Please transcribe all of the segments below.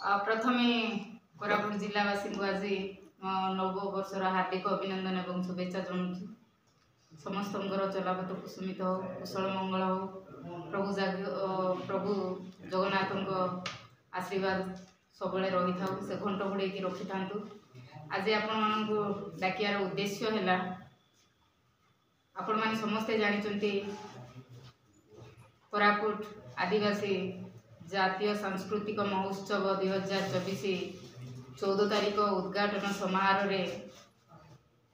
प्रथमे कोरापुट जिलावासी को आज नववर्षर हार्दिक अभिनंदन एवं शुभेच्छा जनाऊँ। समस्त चलापथ कुसुमित हो, कुशल मंगल हो, प्रभु जगन्नाथ आशीर्वाद सब रही था से घंट घोड़े रखी था। आज आपण डाकियार उद्देश्य है आपण मैंने समस्ते जानी कोरापुट आदिवासी जातीय सांस्कृतिक महोत्सव 2024 14 तारीख उद्घाटन समारोह रे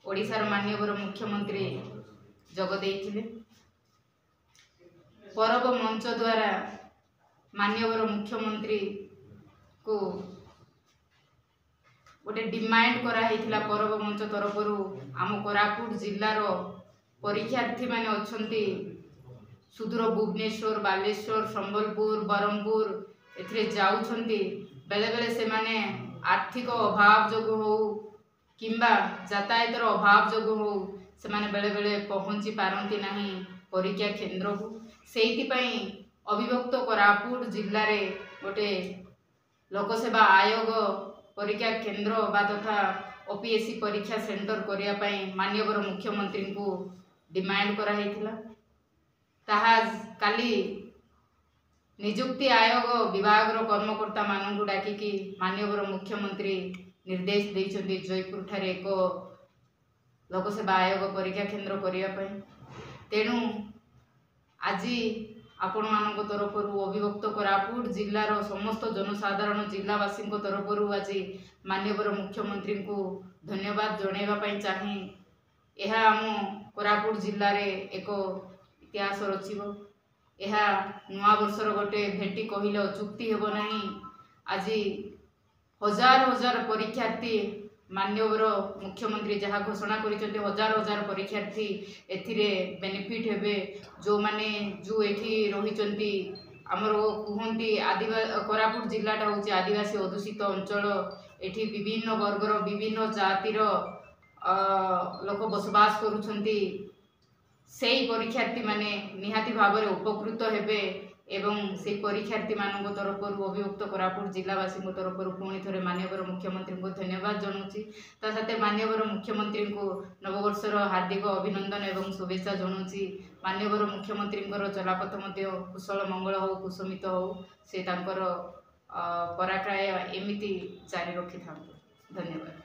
ओडिशार माननीय मुख्यमंत्री जगदे परब मंच द्वारा माननीय मुख्यमंत्री को गोटे डिमांड कराइथिला। परब मंच तरफ आम कोरापुट जिलार परीक्षार्थी माने अछंती सुदूर भुवनेश्वर, बालेश्वर, संबलपुर, बरमपुर एथिरे जाउछंती। बेले बेले से माने आर्थिक अभाव जोग हो किंबा यातायातर अभाव जोग हो से माने बेले बेले पहुंची पारंती नहीं परीक्षा केन्द्र को। सेहिति पई अविभक्त कोरापुट जिल्ला रे गोटे लोकसेवा आयोग परीक्षा केन्द्र बा तथा ओपीएससी परीक्षा सेंटर करिया पई माननीय मुख्यमंत्री को डिमांड करा हेतिला। ताहा काली निजुक्ति आयोग विभाग कर्मकर्ता मानू डाकिकी माननीय मुख्यमंत्री निर्देश देइछन्ती जयपुर ठारे एक लोकसेवा आयोग परीक्षा केन्द्र करिया। तेणु आज आपण मान तरफ अविभक्त कोरापुट जिलार समस्त जनसाधारण जिलावासी तरफ आज माननीय मुख्यमंत्री को धन्यवाद जनइबा चाहे। यह आम कोरापुट जिले में एक इतिहास रचिब। यह नुआ वर्षर गोटे भेटी कहले अचुक्ति हेब नहीं। आज हजार हजार परीक्षार्थी माननीय मुख्यमंत्री जहाँ घोषणा कर हजार हजार परीक्षार्थी एथिरे बेनिफिट हेबे। जो माने जो एठी रही आमर कहती कोरापुट जिलाटा हूँ आदिवासी अधूषित अंचल। एठी विभिन्न वर्गर विभिन्न जातिर लोक बसवास करुछंती। सेई परीक्षार्थी माने निहाती भाव में उपकृत हेबे एवं से परीक्षार्थी मानक तरफ अभिभक्त कोरापुट जिलावासी तरफ पुणी थे माननीय मुख्यमंत्री को धन्यवाद जनाऊँगी। ता साथे माननीय मुख्यमंत्री को नववर्षर हार्दिक अभिनंदन एवं शुभेच्छा जनाऊँगी। माननीय मुख्यमंत्री चलापथ कुशल मंगल हो, कुसुमित हो, से पराक्रय एमती जारी रखी था। धन्यवाद।